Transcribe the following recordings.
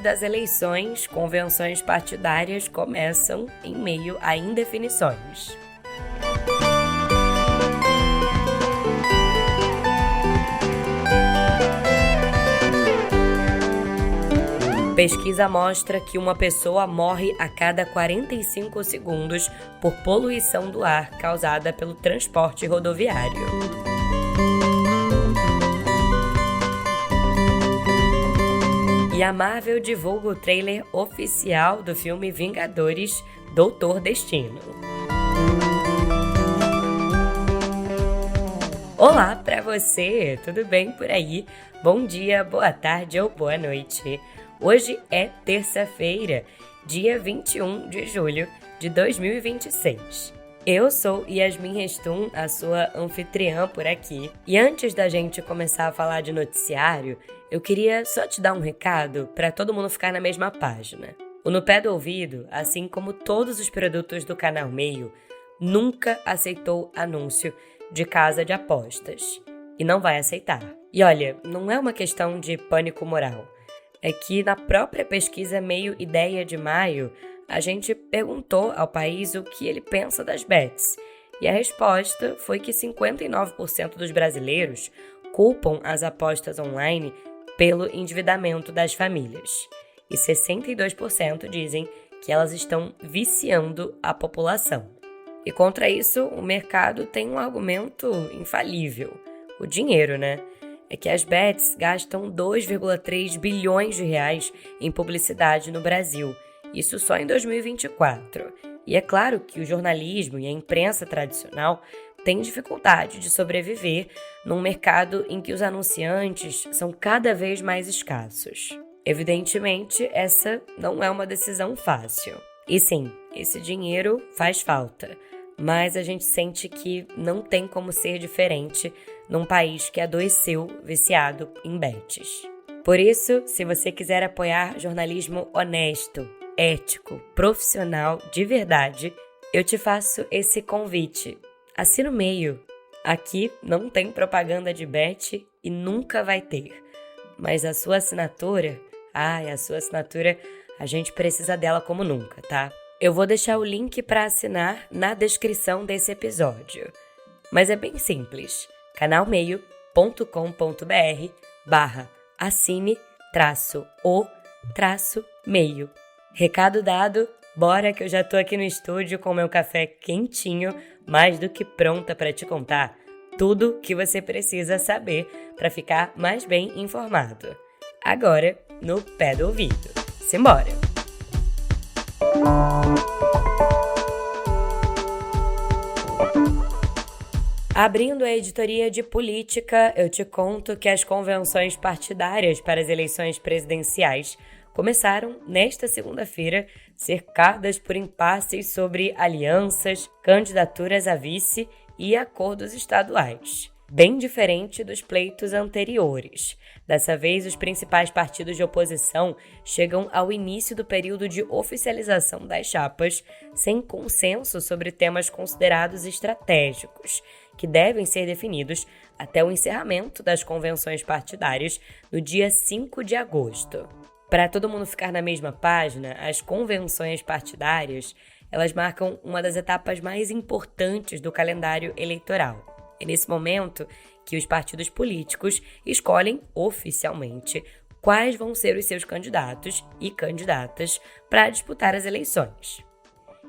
das eleições, convenções partidárias começam em meio a indefinições. Pesquisa mostra que uma pessoa morre a cada 45 segundos por poluição do ar causada pelo transporte rodoviário. E a Marvel divulga o trailer oficial do filme Vingadores Doutor Destino. Olá pra você, tudo bem por aí? Bom dia, boa tarde ou boa noite. Hoje é terça-feira, dia 21 de julho de 2026. Eu sou Yasmin Restum, a sua anfitriã por aqui. E antes da gente começar a falar de noticiário, eu queria só te dar um recado para todo mundo ficar na mesma página. O No Pé do Ouvido, assim como todos os produtos do Canal Meio, nunca aceitou anúncio de casa de apostas. E não vai aceitar. E olha, não é uma questão de pânico moral. É que na própria pesquisa Meio Ideia de maio, a gente perguntou ao país o que ele pensa das bets. E a resposta foi que 59% dos brasileiros culpam as apostas online pelo endividamento das famílias. E 62% dizem que elas estão viciando a população. E contra isso, o mercado tem um argumento infalível: o dinheiro, né? É que as bets gastam 2,3 bilhões de reais em publicidade no Brasil, isso só em 2024. E é claro que o jornalismo e a imprensa tradicional têm dificuldade de sobreviver num mercado em que os anunciantes são cada vez mais escassos. Evidentemente, essa não é uma decisão fácil. E sim, esse dinheiro faz falta, mas a gente sente que não tem como ser diferente num país que adoeceu viciado em bets. Por isso, se você quiser apoiar jornalismo honesto, ético, profissional, de verdade, eu te faço esse convite. Assina o Meio. Aqui não tem propaganda de bet e nunca vai ter. Mas a sua assinatura, a gente precisa dela como nunca, tá? Eu vou deixar o link para assinar na descrição desse episódio. Mas é bem simples. canalmeio.com.br/assine-o-meio. Recado dado, bora que eu já tô aqui no estúdio com meu café quentinho, mais do que pronta para te contar tudo que você precisa saber para ficar mais bem informado. Agora, no pé do ouvido. Simbora! Abrindo a editoria de política, eu te conto que as convenções partidárias para as eleições presidenciais começaram nesta segunda-feira, cercadas por impasses sobre alianças, candidaturas a vice e acordos estaduais. Bem diferente dos pleitos anteriores. Dessa vez, os principais partidos de oposição chegam ao início do período de oficialização das chapas sem consenso sobre temas considerados estratégicos, que devem ser definidos até o encerramento das convenções partidárias no dia 5 de agosto. Para todo mundo ficar na mesma página, as convenções partidárias, elas marcam uma das etapas mais importantes do calendário eleitoral. É nesse momento que os partidos políticos escolhem oficialmente quais vão ser os seus candidatos e candidatas para disputar as eleições.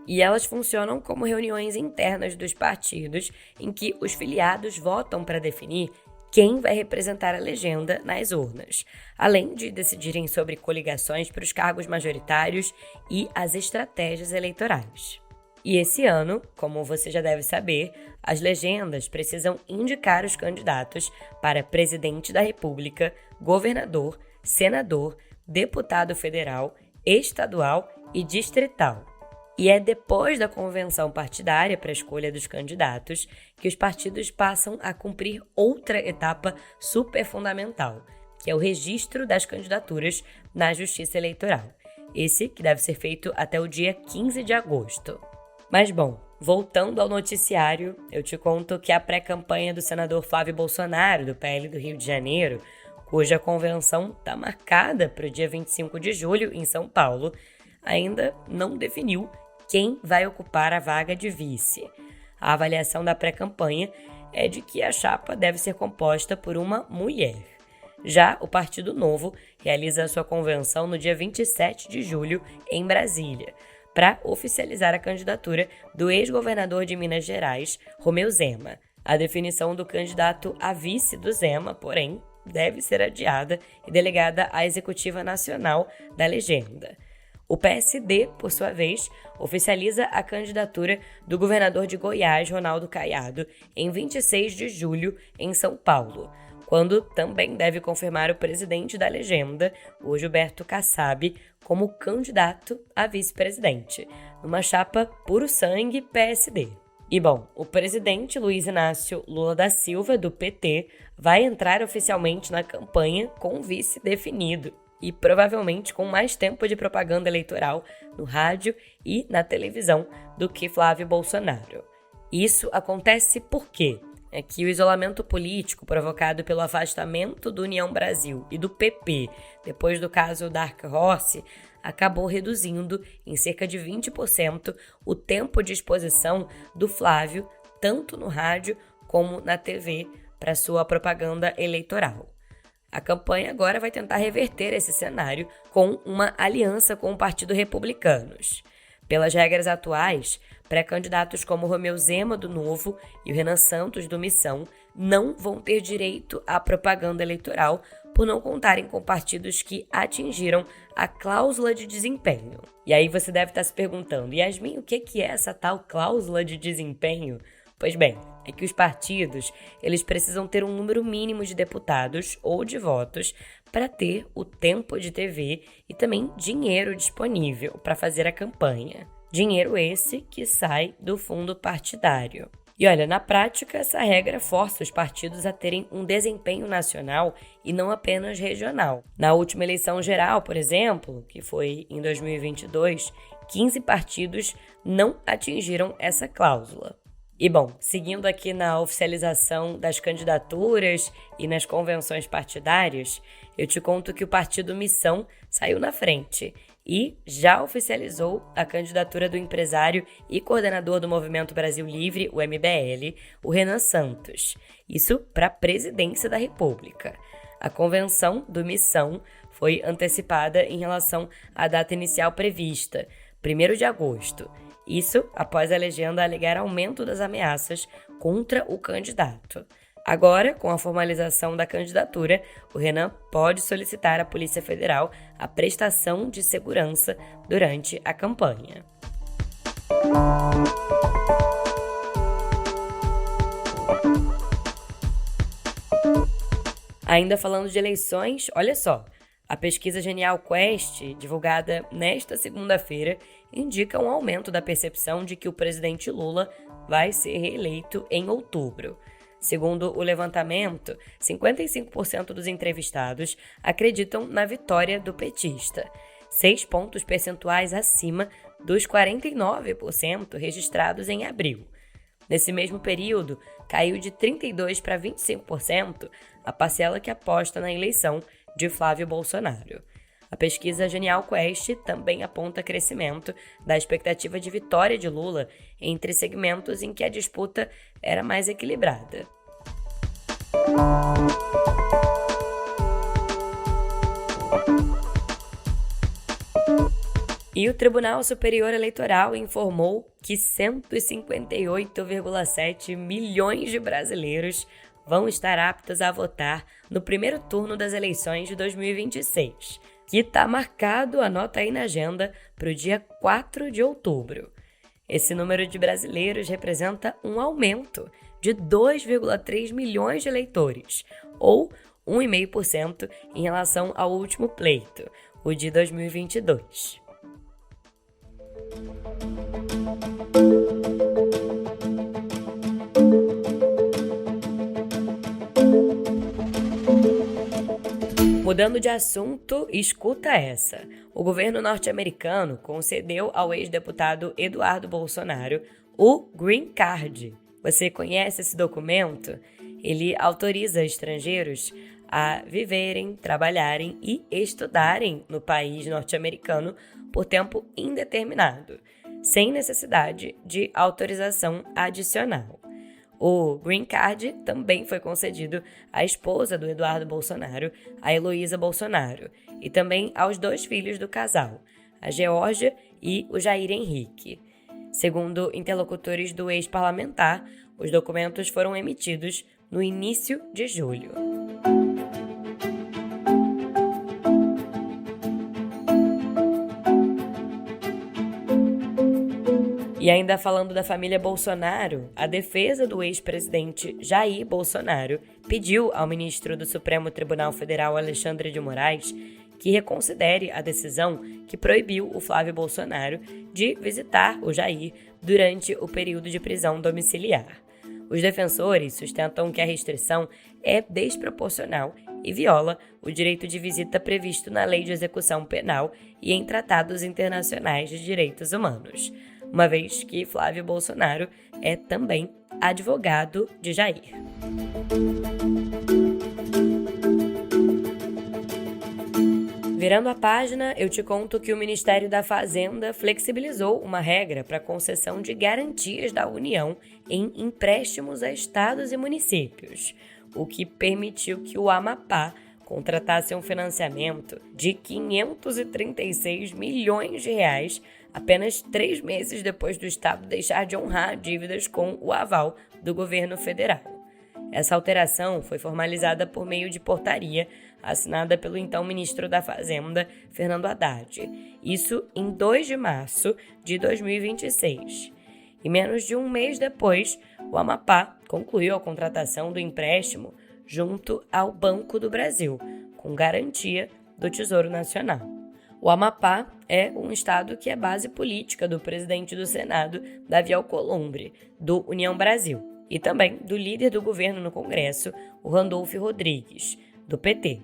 E elas funcionam como reuniões internas dos partidos em que os filiados votam para definir quem vai representar a legenda nas urnas, além de decidirem sobre coligações para os cargos majoritários e as estratégias eleitorais. E esse ano, como você já deve saber, as legendas precisam indicar os candidatos para presidente da República, governador, senador, deputado federal, estadual e distrital. E é depois da convenção partidária para a escolha dos candidatos que os partidos passam a cumprir outra etapa super fundamental, que é o registro das candidaturas na Justiça Eleitoral. Esse que deve ser feito até o dia 15 de agosto. Mas bom, voltando ao noticiário, eu te conto que a pré-campanha do senador Flávio Bolsonaro, do PL do Rio de Janeiro, cuja convenção está marcada para o dia 25 de julho em São Paulo, ainda não definiu quem vai ocupar a vaga de vice. A avaliação da pré-campanha é de que a chapa deve ser composta por uma mulher. Já o Partido Novo realiza a sua convenção no dia 27 de julho em Brasília, para oficializar a candidatura do ex-governador de Minas Gerais, Romeu Zema. A definição do candidato a vice do Zema, porém, deve ser adiada e delegada à Executiva Nacional da Legenda. O PSD, por sua vez, oficializa a candidatura do governador de Goiás, Ronaldo Caiado, em 26 de julho, em São Paulo, quando também deve confirmar o presidente da Legenda, o Gilberto Kassab, como candidato a vice-presidente, numa chapa puro sangue PSD. E bom, o presidente Luiz Inácio Lula da Silva, do PT, vai entrar oficialmente na campanha com o vice definido e provavelmente com mais tempo de propaganda eleitoral no rádio e na televisão do que Flávio Bolsonaro. Isso acontece por quê? É que o isolamento político provocado pelo afastamento do União Brasil e do PP depois do caso Dark Horse acabou reduzindo em cerca de 20% o tempo de exposição do Flávio, tanto no rádio como na TV, para sua propaganda eleitoral. A campanha agora vai tentar reverter esse cenário com uma aliança com o Partido Republicanos. Pelas regras atuais, pré-candidatos como Romeu Zema, do Novo, e o Renan Santos, do Missão, não vão ter direito à propaganda eleitoral por não contarem com partidos que atingiram a cláusula de desempenho. E aí você deve estar se perguntando, Yasmin, o que é essa tal cláusula de desempenho? Pois bem, é que os partidos eles precisam ter um número mínimo de deputados ou de votos para ter o tempo de TV e também dinheiro disponível para fazer a campanha. Dinheiro esse que sai do fundo partidário. E olha, na prática, essa regra força os partidos a terem um desempenho nacional e não apenas regional. Na última eleição geral, por exemplo, que foi em 2022, 15 partidos não atingiram essa cláusula. E bom, seguindo aqui na oficialização das candidaturas e nas convenções partidárias, eu te conto que o Partido Missão saiu na frente e já oficializou a candidatura do empresário e coordenador do Movimento Brasil Livre, o MBL, o Renan Santos. Isso para a presidência da República. A convenção do Missão foi antecipada em relação à data inicial prevista, 1º de agosto. Isso após a legenda alegar aumento das ameaças contra o candidato. Agora, com a formalização da candidatura, o Renan pode solicitar à Polícia Federal a prestação de segurança durante a campanha. Ainda falando de eleições, olha só. A pesquisa Genial Quest, divulgada nesta segunda-feira, indica um aumento da percepção de que o presidente Lula vai ser reeleito em outubro. Segundo o levantamento, 55% dos entrevistados acreditam na vitória do petista, 6 pontos percentuais acima dos 49% registrados em abril. Nesse mesmo período, caiu de 32% para 25% a parcela que aposta na eleição de Flávio Bolsonaro. A pesquisa Genial Quest também aponta crescimento da expectativa de vitória de Lula entre segmentos em que a disputa era mais equilibrada. E o Tribunal Superior Eleitoral informou que 158,7 milhões de brasileiros vão estar aptos a votar no primeiro turno das eleições de 2026, que está marcado, anota aí na agenda, para o dia 4 de outubro. Esse número de brasileiros representa um aumento de 2,3 milhões de eleitores, ou 1,5% em relação ao último pleito, o de 2022. Mudando de assunto, escuta essa. O governo norte-americano concedeu ao ex-deputado Eduardo Bolsonaro o Green Card. Você conhece esse documento? Ele autoriza estrangeiros a viverem, trabalharem e estudarem no país norte-americano por tempo indeterminado, sem necessidade de autorização adicional. O Green Card também foi concedido à esposa do Eduardo Bolsonaro, a Heloísa Bolsonaro, e também aos 2 filhos do casal, a Geórgia e o Jair Henrique. Segundo interlocutores do ex-parlamentar, os documentos foram emitidos no início de julho. E ainda falando da família Bolsonaro, a defesa do ex-presidente Jair Bolsonaro pediu ao ministro do Supremo Tribunal Federal, Alexandre de Moraes, que reconsidere a decisão que proibiu o Flávio Bolsonaro de visitar o Jair durante o período de prisão domiciliar. Os defensores sustentam que a restrição é desproporcional e viola o direito de visita previsto na Lei de Execução Penal e em tratados internacionais de direitos humanos, uma vez que Flávio Bolsonaro é também advogado de Jair. Virando a página, eu te conto que o Ministério da Fazenda flexibilizou uma regra para concessão de garantias da União em empréstimos a estados e municípios, o que permitiu que o Amapá contratasse um financiamento de 536 milhões de reais apenas 3 meses depois do estado deixar de honrar dívidas com o aval do governo federal. Essa alteração foi formalizada por meio de portaria assinada pelo então ministro da Fazenda, Fernando Haddad. Isso em 2 de março de 2026. E menos de um mês depois, o Amapá concluiu a contratação do empréstimo junto ao Banco do Brasil, com garantia do Tesouro Nacional. O Amapá é um estado que é base política do presidente do Senado, Davi Alcolumbre, do União Brasil, e também do líder do governo no Congresso, o Randolfo Rodrigues, do PT.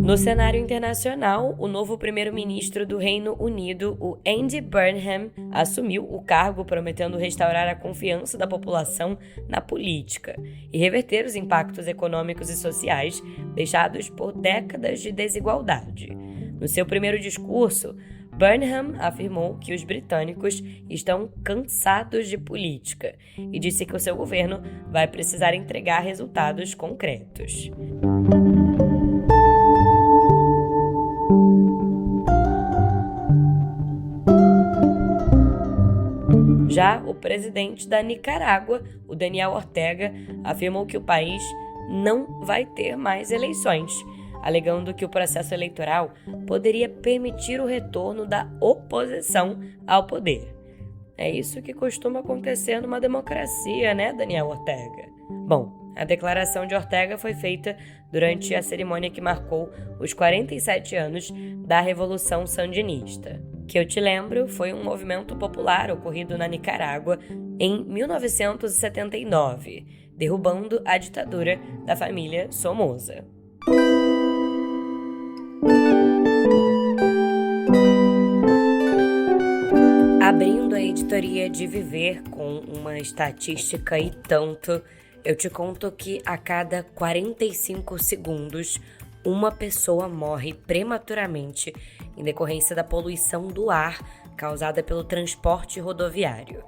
No cenário internacional, o novo primeiro-ministro do Reino Unido, o Andy Burnham, assumiu o cargo prometendo restaurar a confiança da população na política e reverter os impactos econômicos e sociais deixados por décadas de desigualdade. No seu primeiro discurso, Burnham afirmou que os britânicos estão cansados de política e disse que o seu governo vai precisar entregar resultados concretos. Já o presidente da Nicarágua, o Daniel Ortega, afirmou que o país não vai ter mais eleições, alegando que o processo eleitoral poderia permitir o retorno da oposição ao poder. É isso que costuma acontecer numa democracia, né, Daniel Ortega? Bom, a declaração de Ortega foi feita durante a cerimônia que marcou os 47 anos da Revolução Sandinista, que eu te lembro foi um movimento popular ocorrido na Nicarágua em 1979, derrubando a ditadura da família Somoza. Abrindo a editoria de Viver com uma estatística e tanto, eu te conto que a cada 45 segundos, uma pessoa morre prematuramente em decorrência da poluição do ar causada pelo transporte rodoviário.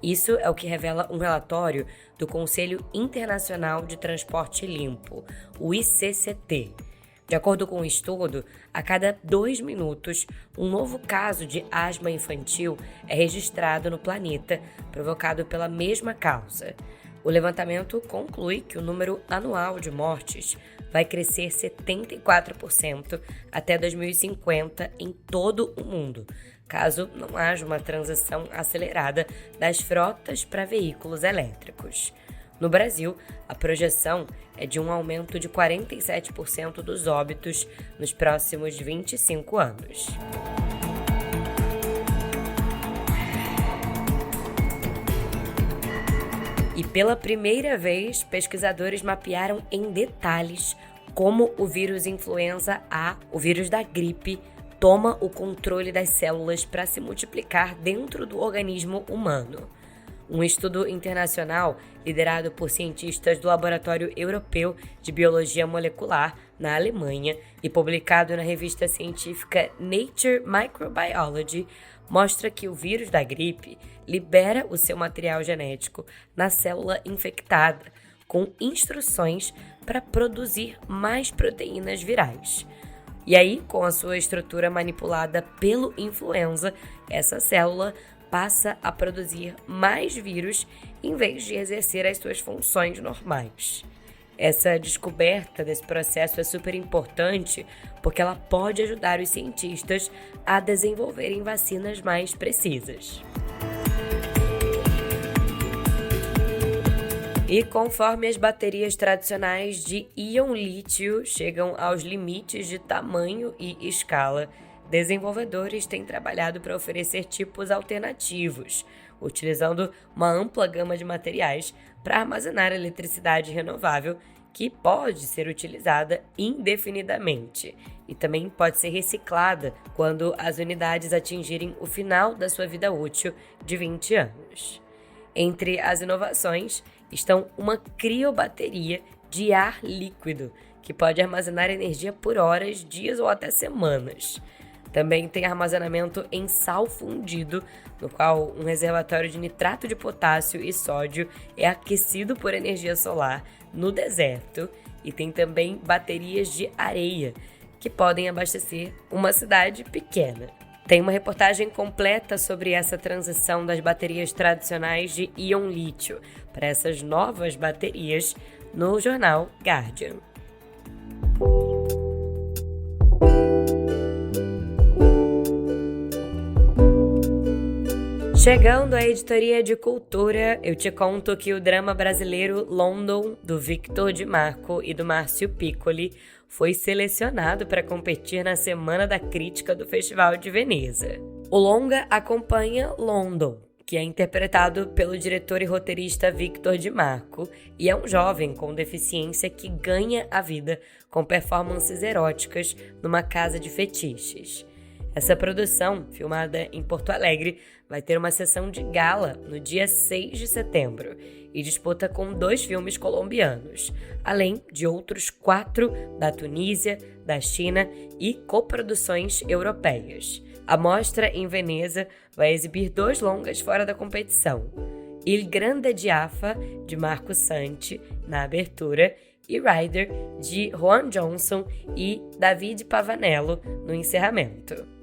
Isso é o que revela um relatório do Conselho Internacional de Transporte Limpo, o ICCT. De acordo com o estudo, a cada 2 minutos, um novo caso de asma infantil é registrado no planeta, provocado pela mesma causa. O levantamento conclui que o número anual de mortes vai crescer 74% até 2050 em todo o mundo, caso não haja uma transição acelerada das frotas para veículos elétricos. No Brasil, a projeção é de um aumento de 47% dos óbitos nos próximos 25 anos. E pela primeira vez, pesquisadores mapearam em detalhes como o vírus influenza A, o vírus da gripe, toma o controle das células para se multiplicar dentro do organismo humano. Um estudo internacional liderado por cientistas do Laboratório Europeu de Biologia Molecular, na Alemanha, e publicado na revista científica Nature Microbiology, mostra que o vírus da gripe libera o seu material genético na célula infectada, com instruções para produzir mais proteínas virais. E aí, com a sua estrutura manipulada pelo influenza, essa célula passa a produzir mais vírus em vez de exercer as suas funções normais. Essa descoberta desse processo é super importante porque ela pode ajudar os cientistas a desenvolverem vacinas mais precisas. E conforme as baterias tradicionais de íon lítio chegam aos limites de tamanho e escala, desenvolvedores têm trabalhado para oferecer tipos alternativos, utilizando uma ampla gama de materiais para armazenar eletricidade renovável que pode ser utilizada indefinidamente e também pode ser reciclada quando as unidades atingirem o final da sua vida útil de 20 anos. Entre as inovações estão uma criobateria de ar líquido, que pode armazenar energia por horas, dias ou até semanas. Também tem armazenamento em sal fundido, no qual um reservatório de nitrato de potássio e sódio é aquecido por energia solar no deserto, e tem também baterias de areia, que podem abastecer uma cidade pequena. Tem uma reportagem completa sobre essa transição das baterias tradicionais de íon lítio para essas novas baterias no jornal Guardian. Chegando à editoria de cultura, eu te conto que o drama brasileiro London, do Victor Di Marco e do Márcio Piccoli, foi selecionado para competir na Semana da Crítica do Festival de Veneza. O longa acompanha London, que é interpretado pelo diretor e roteirista Victor Di Marco, e é um jovem com deficiência que ganha a vida com performances eróticas numa casa de fetiches. Essa produção, filmada em Porto Alegre, vai ter uma sessão de gala no dia 6 de setembro e disputa com 2 filmes colombianos, além de outros 4 da Tunísia, da China e coproduções europeias. A mostra em Veneza vai exibir 2 longas fora da competição: Il Grande Diafa, de Marco Santi, na abertura, e Rider, de Juan Johnson e David Pavanello, no encerramento.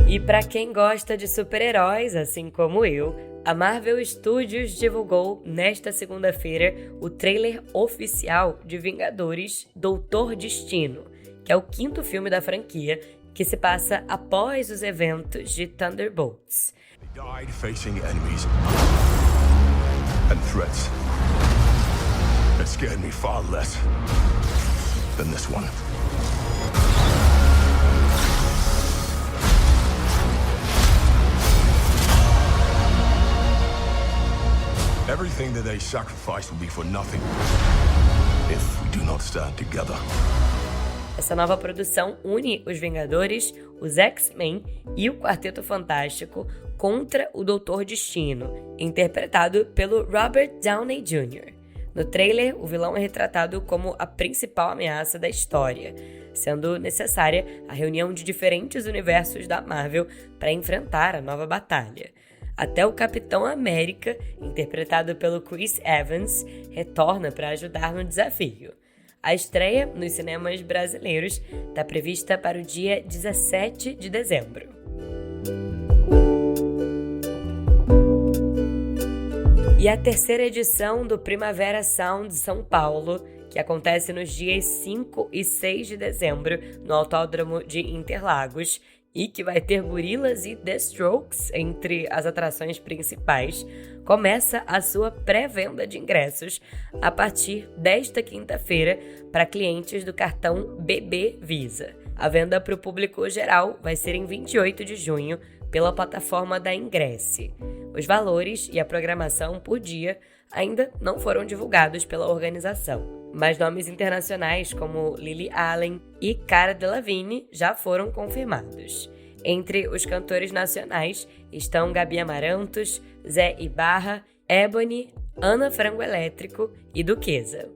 E para quem gosta de super-heróis, assim como eu, a Marvel Studios divulgou nesta segunda-feira o trailer oficial de Vingadores Doutor Destino, que é o 5º filme da franquia, que se passa após os eventos de Thunderbolts. They died facing enemies and threats that scared me far less than this one. Everything that they sacrifice will be for nothing if we do not stand together. Essa nova produção une os Vingadores, os X-Men e o Quarteto Fantástico contra o Doutor Destino, interpretado pelo Robert Downey Jr. No trailer, o vilão é retratado como a principal ameaça da história, sendo necessária a reunião de diferentes universos da Marvel para enfrentar a nova batalha. Até o Capitão América, interpretado pelo Chris Evans, retorna para ajudar no desafio. A estreia nos cinemas brasileiros está prevista para o dia 17 de dezembro. E a terceira edição do Primavera Sound São Paulo, que acontece nos dias 5 e 6 de dezembro no Autódromo de Interlagos, e que vai ter Gorillaz e The Strokes entre as atrações principais, começa a sua pré-venda de ingressos a partir desta quinta-feira para clientes do cartão BB Visa. A venda para o público geral vai ser em 28 de junho, pela plataforma da Ingresse. Os valores e a programação por dia ainda não foram divulgados pela organização, mas nomes internacionais como Lily Allen e Cara Delevingne já foram confirmados. Entre os cantores nacionais estão Gabi Amarantos, Zé Ibarra, Ebony, Ana Frango Elétrico e Duquesa.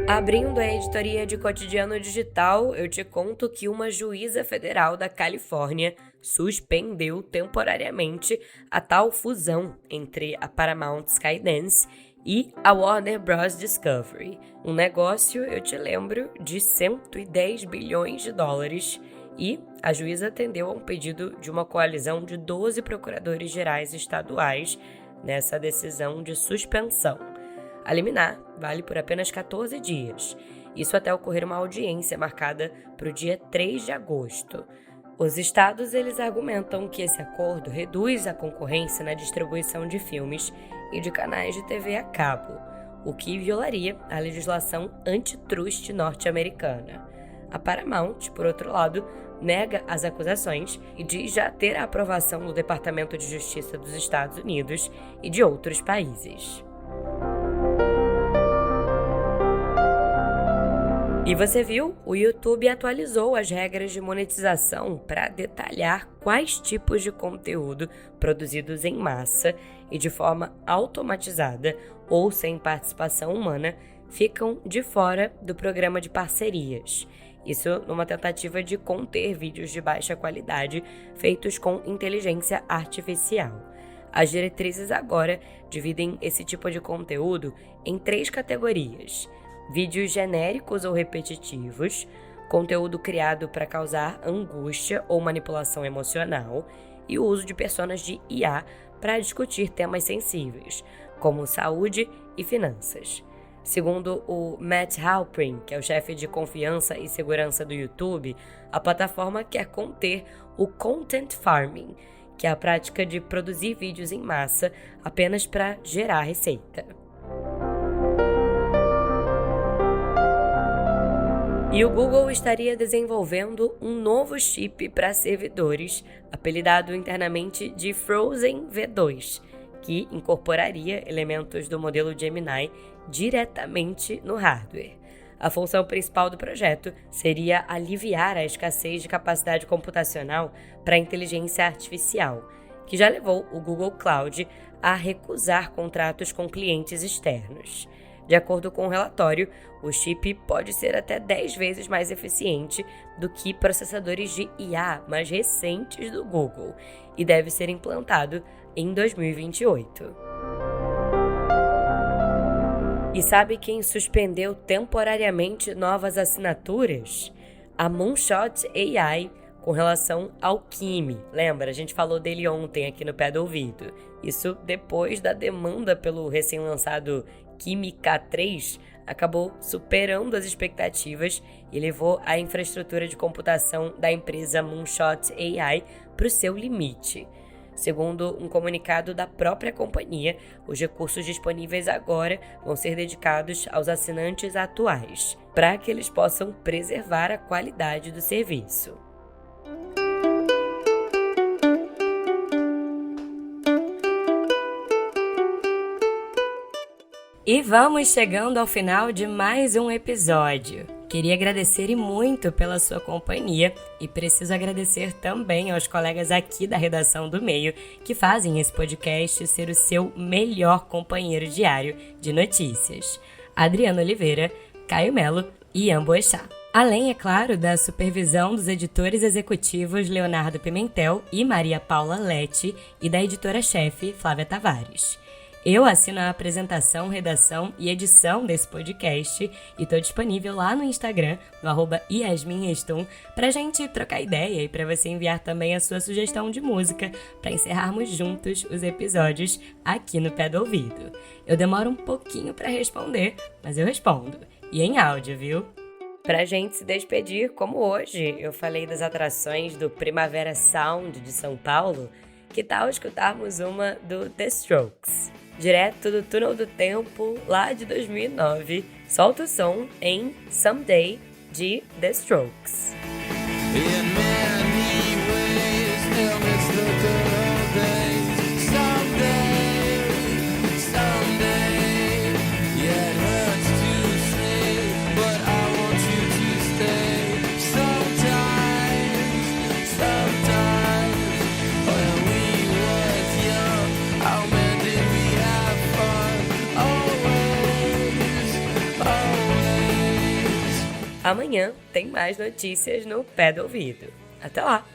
Abrindo a editoria de Cotidiano Digital, eu te conto que uma juíza federal da Califórnia suspendeu temporariamente a tal fusão entre a Paramount Skydance e a Warner Bros. Discovery. Um negócio, eu te lembro, de 110 bilhões de dólares, e a juíza atendeu a um pedido de uma coalizão de 12 procuradores gerais estaduais nessa decisão de suspensão. A liminar vale por apenas 14 dias, isso até ocorrer uma audiência marcada para o dia 3 de agosto. Os estados eles argumentam que esse acordo reduz a concorrência na distribuição de filmes e de canais de TV a cabo, o que violaria a legislação antitrust norte-americana. A Paramount, por outro lado, nega as acusações e diz já ter a aprovação do Departamento de Justiça dos Estados Unidos e de outros países. E você viu? O YouTube atualizou as regras de monetização para detalhar quais tipos de conteúdo produzidos em massa e de forma automatizada ou sem participação humana ficam de fora do programa de parcerias. Isso numa tentativa de conter vídeos de baixa qualidade feitos com inteligência artificial. As diretrizes agora dividem esse tipo de conteúdo em 3 categorias: vídeos genéricos ou repetitivos, conteúdo criado para causar angústia ou manipulação emocional e o uso de personas de IA para discutir temas sensíveis, como saúde e finanças. Segundo o Matt Halprin, que é o chefe de confiança e segurança do YouTube, a plataforma quer conter o content farming, que é a prática de produzir vídeos em massa apenas para gerar receita. E o Google estaria desenvolvendo um novo chip para servidores, apelidado internamente de Frozen V2, que incorporaria elementos do modelo Gemini diretamente no hardware. A função principal do projeto seria aliviar a escassez de capacidade computacional para a inteligência artificial, que já levou o Google Cloud a recusar contratos com clientes externos. De acordo com o relatório, o chip pode ser até 10 vezes mais eficiente do que processadores de IA mais recentes do Google e deve ser implantado em 2028. E sabe quem suspendeu temporariamente novas assinaturas? A Moonshot AI com relação ao Kimi. Lembra? A gente falou dele ontem aqui no Pé do Ouvido. Isso depois da demanda pelo recém-lançado Kimi K3 acabou superando as expectativas e levou a infraestrutura de computação da empresa Moonshot AI para o seu limite. Segundo um comunicado da própria companhia, os recursos disponíveis agora vão ser dedicados aos assinantes atuais, para que eles possam preservar a qualidade do serviço. E vamos chegando ao final de mais um episódio. Queria agradecer e muito pela sua companhia e preciso agradecer também aos colegas aqui da redação do Meio que fazem esse podcast ser o seu melhor companheiro diário de notícias. Adriano Oliveira, Caio Melo e Ian Boechat. Além, é claro, da supervisão dos editores executivos Leonardo Pimentel e Maria Paula Lete e da editora-chefe Flávia Tavares. Eu assino a apresentação, redação e edição desse podcast e estou disponível lá no Instagram, no @yasminrestum, pra gente trocar ideia e para você enviar também a sua sugestão de música para encerrarmos juntos os episódios aqui no Pé do Ouvido. Eu demoro um pouquinho para responder, mas eu respondo. E em áudio, viu? Pra gente se despedir, como hoje eu falei das atrações do Primavera Sound de São Paulo, que tal escutarmos uma do The Strokes? Direto do Túnel do Tempo, lá de 2009, Solta o som em Someday, de The Strokes. Amanhã tem mais notícias no Pé do Ouvido. Até lá!